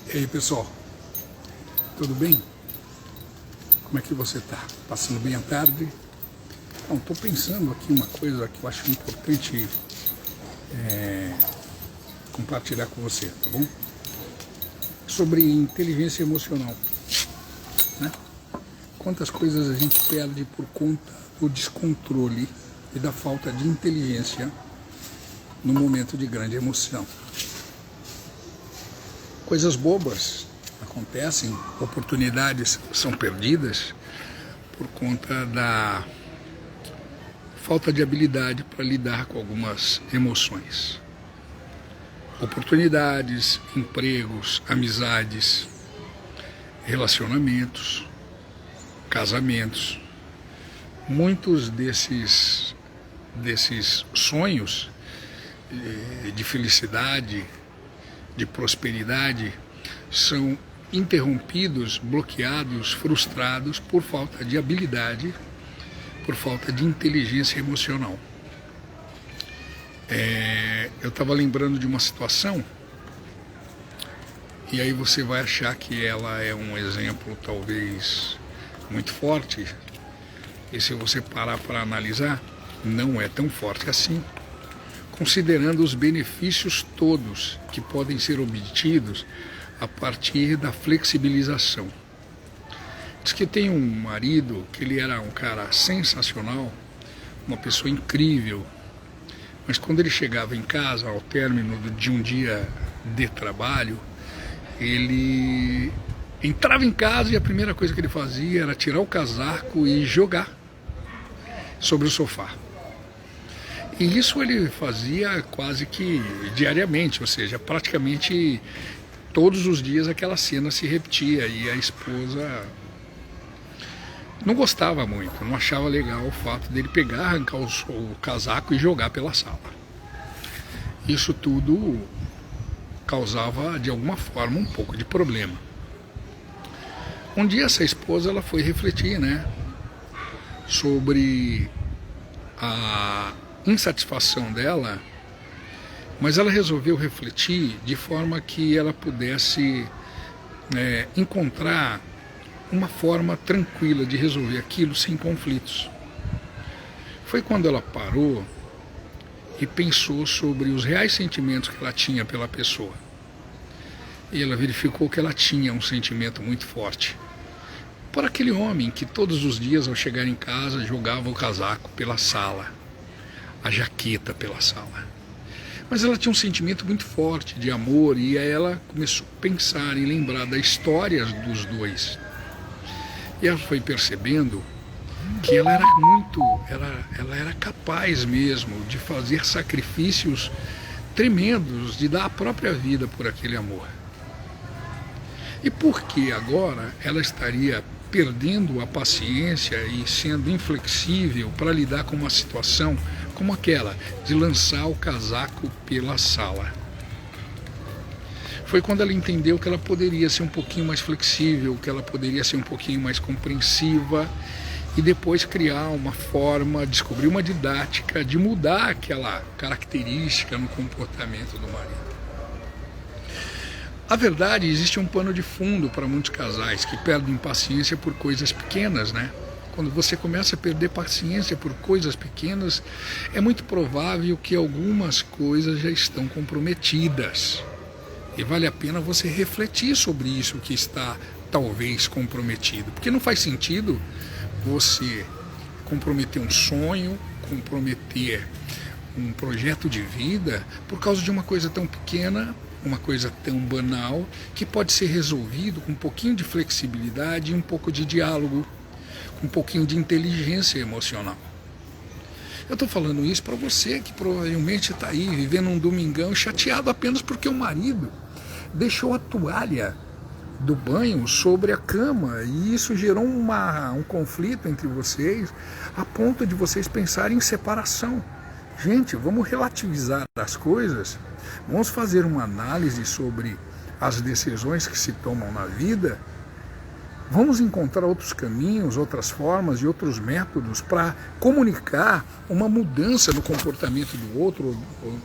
E aí, pessoal, tudo bem? Como é que você está? Passando bem a tarde? Então, estou pensando aqui uma coisa que eu acho importante compartilhar com você, tá bom? Sobre inteligência emocional, né? Quantas coisas a gente perde por conta do descontrole e da falta de inteligência no momento de grande emoção. Coisas bobas acontecem, oportunidades são perdidas por conta da falta de habilidade para lidar com algumas emoções. Oportunidades, empregos, amizades, relacionamentos, casamentos. Muitos desses sonhos de felicidade, de prosperidade, são interrompidos, bloqueados, frustrados por falta de habilidade, por falta de inteligência emocional. Eu estava lembrando de uma situação, e aí você vai achar que ela é um exemplo talvez muito forte, e se você parar para analisar, não é tão forte assim, considerando os benefícios todos que podem ser obtidos a partir da flexibilização. Diz que tem um marido que ele era um cara sensacional, uma pessoa incrível, mas quando ele chegava em casa ao término de um dia de trabalho, ele entrava em casa e a primeira coisa que ele fazia era tirar o casaco e jogar sobre o sofá. E isso ele fazia quase que diariamente, ou seja, praticamente todos os dias aquela cena se repetia e a esposa não gostava muito, não achava legal o fato dele pegar, arrancar o casaco e jogar pela sala. Isso tudo causava de alguma forma um pouco de problema. Um dia essa esposa ela foi refletir, sobre a insatisfação dela, mas ela resolveu refletir de forma que ela pudesse encontrar uma forma tranquila de resolver aquilo sem conflitos. Foi quando ela parou e pensou sobre os reais sentimentos que ela tinha pela pessoa. E ela verificou que ela tinha um sentimento muito forte por aquele homem que todos os dias ao chegar em casa jogava o casaco pela sala, a jaqueta pela sala. Mas ela tinha um sentimento muito forte de amor e aí ela começou a pensar e lembrar das histórias dos dois. E ela foi percebendo que ela era capaz mesmo de fazer sacrifícios tremendos, de dar a própria vida por aquele amor. E por que agora ela estaria perdendo a paciência e sendo inflexível para lidar com uma situação como aquela de lançar o casaco pela sala? Foi quando ela entendeu que ela poderia ser um pouquinho mais flexível, que ela poderia ser um pouquinho mais compreensiva e depois criar uma forma, descobrir uma didática de mudar aquela característica no comportamento do marido. A verdade, existe um pano de fundo para muitos casais que perdem paciência por coisas pequenas, Quando você começa a perder paciência por coisas pequenas, é muito provável que algumas coisas já estão comprometidas. E vale a pena você refletir sobre isso que está talvez comprometido. Porque não faz sentido você comprometer um sonho, comprometer um projeto de vida por causa de uma coisa tão pequena, uma coisa tão banal, que pode ser resolvido com um pouquinho de flexibilidade e um pouco de diálogo, com um pouquinho de inteligência emocional. Eu estou falando isso para você que provavelmente está aí vivendo um domingão chateado apenas porque o marido deixou a toalha do banho sobre a cama e isso gerou um conflito entre vocês a ponto de vocês pensarem em separação. Gente, vamos relativizar as coisas, vamos fazer uma análise sobre as decisões que se tomam na vida Vamos encontrar outros caminhos, outras formas e outros métodos para comunicar uma mudança no comportamento do outro,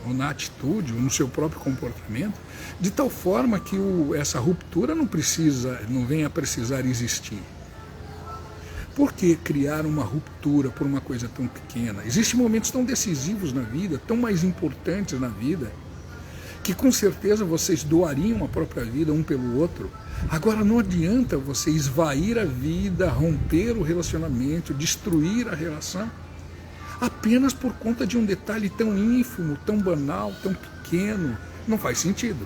ou na atitude, ou no seu próprio comportamento, de tal forma que essa ruptura não venha a precisar existir. Por que criar uma ruptura por uma coisa tão pequena? Existem momentos tão decisivos na vida, tão mais importantes na vida, que com certeza vocês doariam a própria vida um pelo outro. Agora não adianta você esvair a vida, romper o relacionamento, destruir a relação, apenas por conta de um detalhe tão ínfimo, tão banal, tão pequeno. Não faz sentido.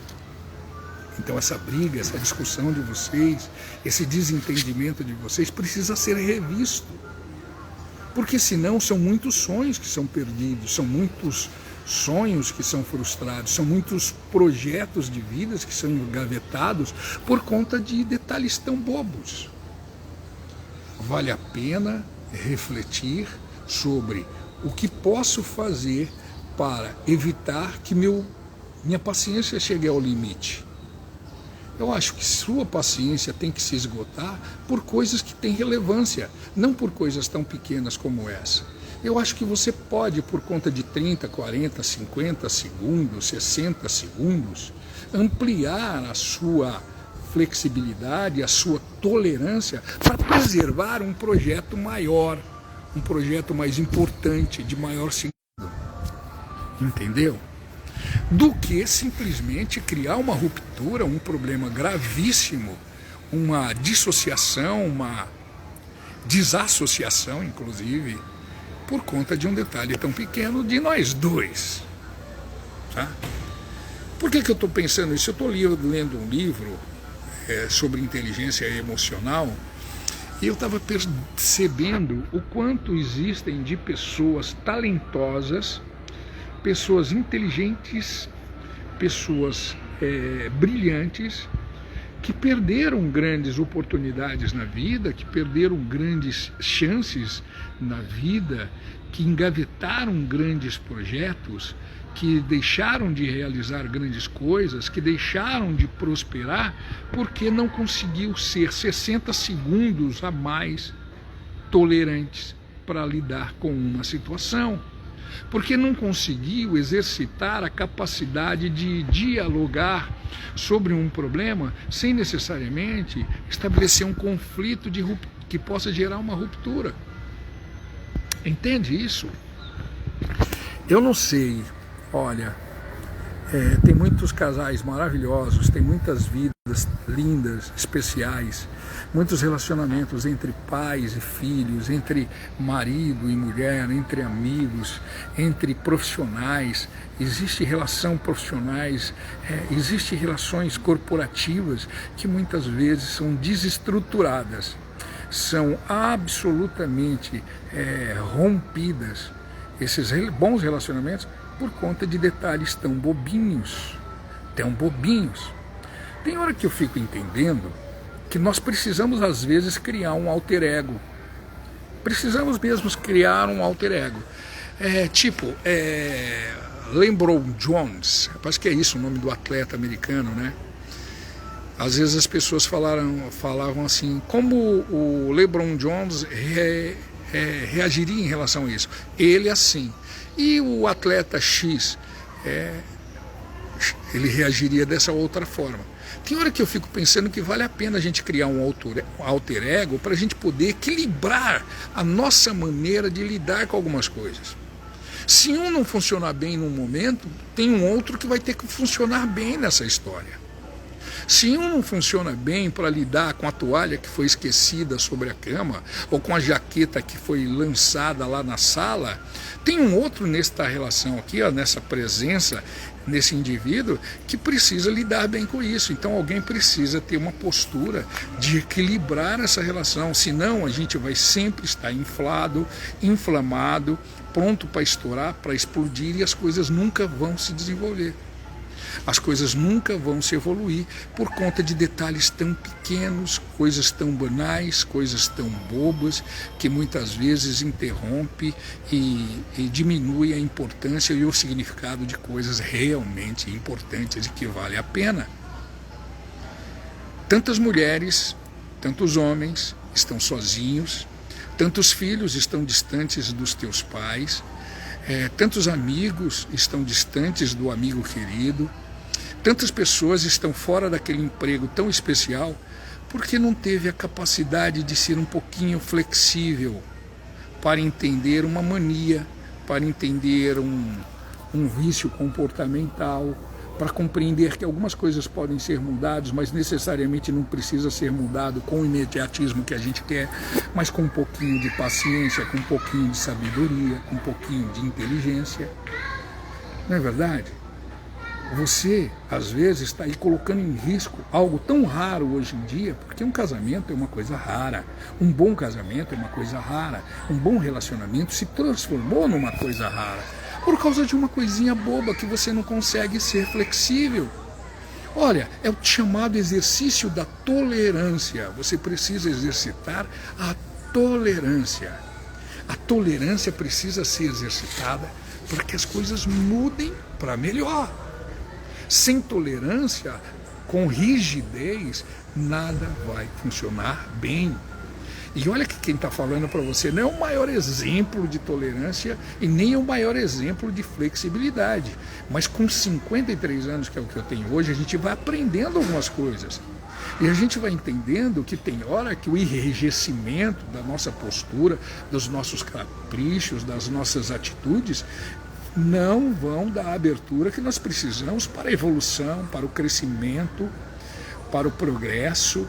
Então essa briga, essa discussão de vocês, esse desentendimento de vocês precisa ser revisto. Porque senão são muitos sonhos que são perdidos, são muitos sonhos que são frustrados, são muitos projetos de vidas que são engavetados por conta de detalhes tão bobos. Vale a pena refletir sobre o que posso fazer para evitar que minha paciência chegue ao limite. Eu acho que sua paciência tem que se esgotar por coisas que têm relevância, não por coisas tão pequenas como essa. Eu acho que você pode, por conta de 30, 40, 50 segundos, 60 segundos, ampliar a sua flexibilidade, a sua tolerância para preservar um projeto maior, um projeto mais importante, de maior sentido. Entendeu? Do que simplesmente criar uma ruptura, um problema gravíssimo, uma dissociação, uma desassociação, inclusive, por conta de um detalhe tão pequeno de nós dois. Tá? Por que eu estou pensando isso? Eu estou lendo um livro sobre inteligência emocional e eu estava percebendo o quanto existem de pessoas talentosas, pessoas inteligentes, pessoas brilhantes, que perderam grandes oportunidades na vida, que perderam grandes chances na vida, que engavetaram grandes projetos, que deixaram de realizar grandes coisas, que deixaram de prosperar, porque não conseguiu ser 60 segundos a mais tolerantes para lidar com uma situação. Porque não conseguiu exercitar a capacidade de dialogar sobre um problema sem necessariamente estabelecer um conflito que possa gerar uma ruptura. Entende isso? Eu não sei, olha, tem muitos casais maravilhosos, tem muitas vidas lindas, especiais, muitos relacionamentos entre pais e filhos, entre marido e mulher, entre amigos, entre profissionais. Existe relação profissionais, existe relações corporativas que muitas vezes são desestruturadas, são absolutamente rompidas, esses bons relacionamentos, por conta de detalhes tão bobinhos, tão bobinhos. Tem hora que eu fico entendendo que nós precisamos às vezes criar um alter ego. Precisamos mesmo criar um alter ego. LeBron James, parece que é isso o nome do atleta americano, né? Às vezes as pessoas falavam assim, como o LeBron James reagiria em relação a isso? Ele assim. E o atleta X, ele reagiria dessa outra forma. Tem hora que eu fico pensando que vale a pena a gente criar um alter ego para a gente poder equilibrar a nossa maneira de lidar com algumas coisas. Se um não funcionar bem num momento, tem um outro que vai ter que funcionar bem nessa história. Se um não funciona bem para lidar com a toalha que foi esquecida sobre a cama, ou com a jaqueta que foi lançada lá na sala, tem um outro nesta relação aqui, nessa presença, nesse indivíduo, que precisa lidar bem com isso. Então alguém precisa ter uma postura de equilibrar essa relação, senão a gente vai sempre estar inflado, inflamado, pronto para estourar, para explodir, e as coisas nunca vão se desenvolver. As coisas nunca vão se evoluir por conta de detalhes tão pequenos, coisas tão banais, coisas tão bobas, que muitas vezes interrompe e diminui a importância e o significado de coisas realmente importantes e que vale a pena. Tantas mulheres Tantos homens estão sozinhos, tantos filhos estão distantes dos teus pais, tantos amigos estão distantes do amigo querido, tantas pessoas estão fora daquele emprego tão especial porque não teve a capacidade de ser um pouquinho flexível para entender uma mania, para entender um vício comportamental, para compreender que algumas coisas podem ser mudadas, mas necessariamente não precisa ser mudado com o imediatismo que a gente quer, mas com um pouquinho de paciência, com um pouquinho de sabedoria, com um pouquinho de inteligência. Não é verdade? Você, às vezes, está aí colocando em risco algo tão raro hoje em dia, porque um casamento é uma coisa rara, um bom casamento é uma coisa rara, um bom relacionamento se transformou numa coisa rara, por causa de uma coisinha boba que você não consegue ser flexível. Olha, é o chamado exercício da tolerância. Você precisa exercitar a tolerância. A tolerância precisa ser exercitada para que as coisas mudem para melhor. Sem tolerância, com rigidez, nada vai funcionar bem. E olha que quem está falando para você não é o maior exemplo de tolerância e nem o maior exemplo de flexibilidade. Mas com 53 anos, que é o que eu tenho hoje, a gente vai aprendendo algumas coisas. E a gente vai entendendo que tem hora que o enrijecimento da nossa postura, dos nossos caprichos, das nossas atitudes, não vão dar a abertura que nós precisamos para a evolução, para o crescimento, para o progresso.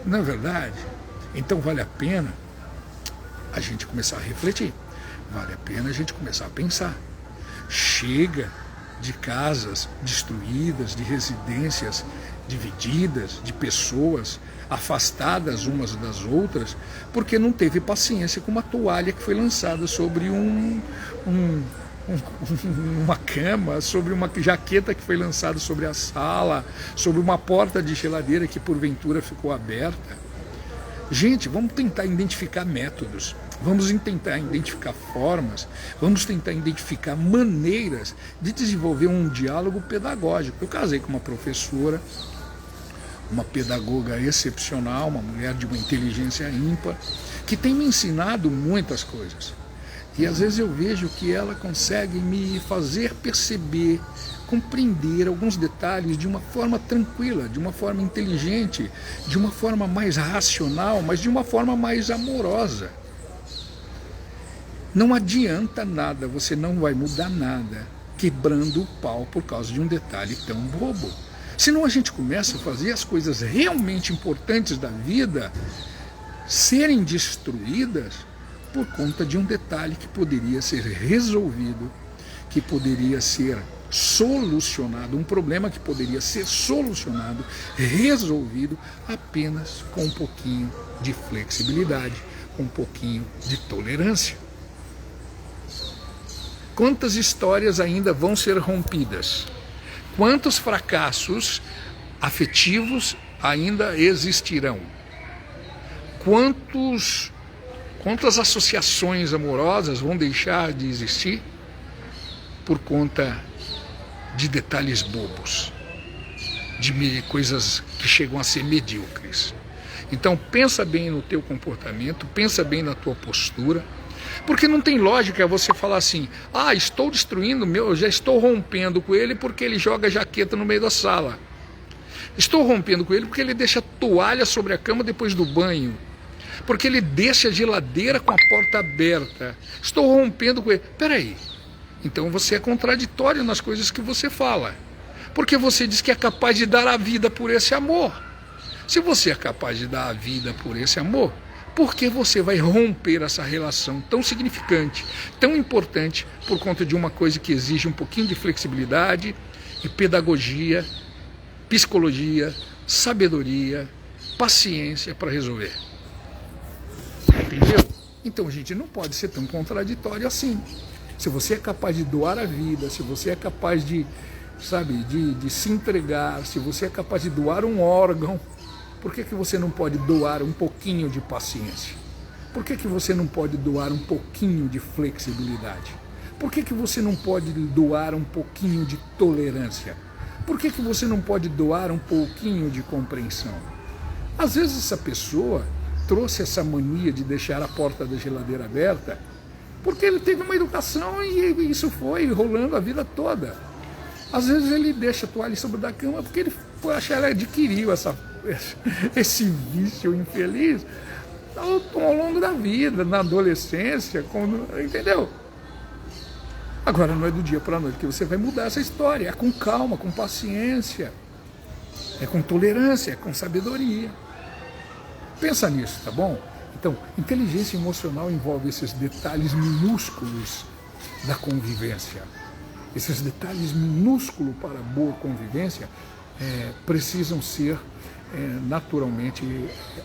Não é verdade? Então vale a pena a gente começar a refletir, vale a pena a gente começar a pensar. Chega de casas destruídas, de residências divididas, de pessoas afastadas umas das outras, porque não teve paciência com uma toalha que foi lançada sobre uma cama, sobre uma jaqueta que foi lançada sobre a sala, sobre uma porta de geladeira que porventura ficou aberta. Gente, vamos tentar identificar métodos, vamos tentar identificar formas, vamos tentar identificar maneiras de desenvolver um diálogo pedagógico. Eu casei com uma professora, uma pedagoga excepcional, uma mulher de uma inteligência ímpar, que tem me ensinado muitas coisas. E às vezes eu vejo que ela consegue me fazer perceber, compreender alguns detalhes de uma forma tranquila, de uma forma inteligente, de uma forma mais racional, mas de uma forma mais amorosa. Não adianta nada, você não vai mudar nada quebrando o pau por causa de um detalhe tão bobo. Senão a gente começa a fazer as coisas realmente importantes da vida serem destruídas por conta de um detalhe que poderia ser resolvido, que poderia ser solucionado, um problema que poderia ser solucionado, resolvido apenas com um pouquinho de flexibilidade, com um pouquinho de tolerância. Quantas histórias ainda vão ser rompidas? Quantos fracassos afetivos ainda existirão? Quantas associações amorosas vão deixar de existir por conta de detalhes bobos, de coisas que chegam a ser medíocres? Então pensa bem no teu comportamento, pensa bem na tua postura, porque não tem lógica você falar assim: ah, estou destruindo eu já estou rompendo com ele porque ele joga jaqueta no meio da sala. Estou rompendo com ele porque ele deixa toalha sobre a cama depois do banho. Porque ele deixa a geladeira com a porta aberta. Estou rompendo com ele. Peraí. Então você é contraditório nas coisas que você fala. Porque você diz que é capaz de dar a vida por esse amor. Se você é capaz de dar a vida por esse amor, por que você vai romper essa relação tão significante, tão importante, por conta de uma coisa que exige um pouquinho de flexibilidade e pedagogia, psicologia, sabedoria, paciência para resolver? Entendeu? Então a gente não pode ser tão contraditório assim. Se você é capaz de doar a vida, se você é capaz de se entregar, se você é capaz de doar um órgão, por que você não pode doar um pouquinho de paciência? Por que você não pode doar um pouquinho de flexibilidade? Por que você não pode doar um pouquinho de tolerância? Por que você não pode doar um pouquinho de compreensão? Às vezes essa pessoa trouxe essa mania de deixar a porta da geladeira aberta porque ele teve uma educação e isso foi rolando a vida toda. Às vezes ele deixa a toalha sobre da cama porque ele adquiriu esse vício infeliz ao longo da vida, na adolescência, entendeu? Agora não é do dia para a noite que você vai mudar essa história. É com calma, com paciência, é com tolerância, é com sabedoria. Pensa nisso, tá bom? Então, inteligência emocional envolve esses detalhes minúsculos da convivência. Esses detalhes minúsculos para a boa convivência precisam ser naturalmente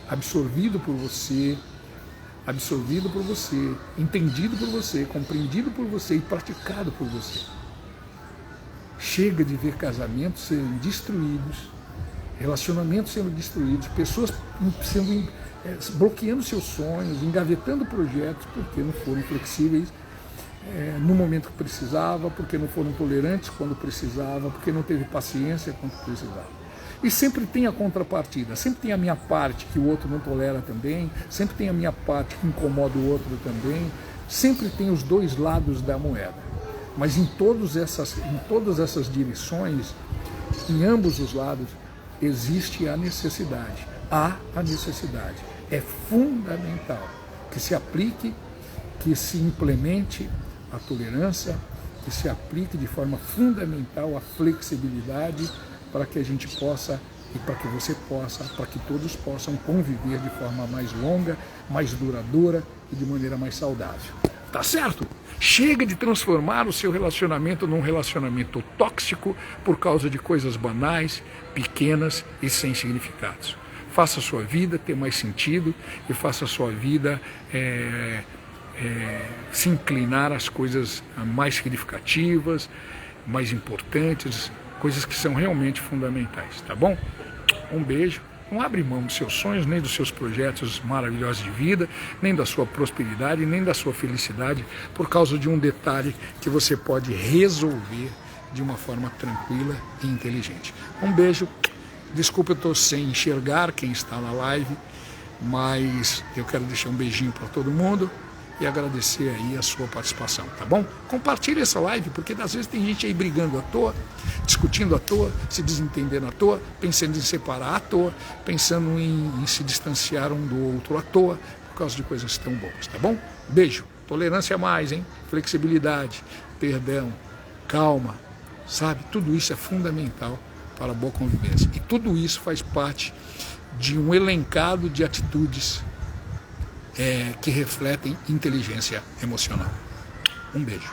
absorvido por você, entendido por você, compreendido por você e praticado por você. Chega de ver casamentos sendo destruídos, relacionamentos sendo destruídos, pessoas bloqueando seus sonhos, engavetando projetos porque não foram flexíveis no momento que precisava, porque não foram tolerantes quando precisava, porque não teve paciência quando precisava. E sempre tem a contrapartida, sempre tem a minha parte que o outro não tolera também, sempre tem a minha parte que incomoda o outro também, sempre tem os dois lados da moeda. Mas em todas essas direções, em ambos os lados, existe a necessidade. Há a necessidade. É fundamental que se aplique, que se implemente a tolerância, que se aplique de forma fundamental a flexibilidade para que a gente possa e para que você possa, para que todos possam conviver de forma mais longa, mais duradoura e de maneira mais saudável. Tá certo? Chega de transformar o seu relacionamento num relacionamento tóxico por causa de coisas banais, pequenas e sem significados. Faça a sua vida ter mais sentido e faça a sua vida se inclinar às coisas mais significativas, mais importantes, coisas que são realmente fundamentais, tá bom? Um beijo. Não abre mão dos seus sonhos, nem dos seus projetos maravilhosos de vida, nem da sua prosperidade, nem da sua felicidade, por causa de um detalhe que você pode resolver de uma forma tranquila e inteligente. Um beijo. Desculpa, eu estou sem enxergar quem está na live, mas eu quero deixar um beijinho para todo mundo e agradecer aí a sua participação, tá bom? Compartilhe essa live, porque às vezes tem gente aí brigando à toa, discutindo à toa, se desentendendo à toa, pensando em separar à toa, pensando em se distanciar um do outro à toa, por causa de coisas tão boas, tá bom? Beijo, tolerância a mais, hein? Flexibilidade, perdão, calma, sabe? Tudo isso é fundamental para a boa convivência. E tudo isso faz parte de um elencado de atitudes que refletem inteligência emocional. Um beijo.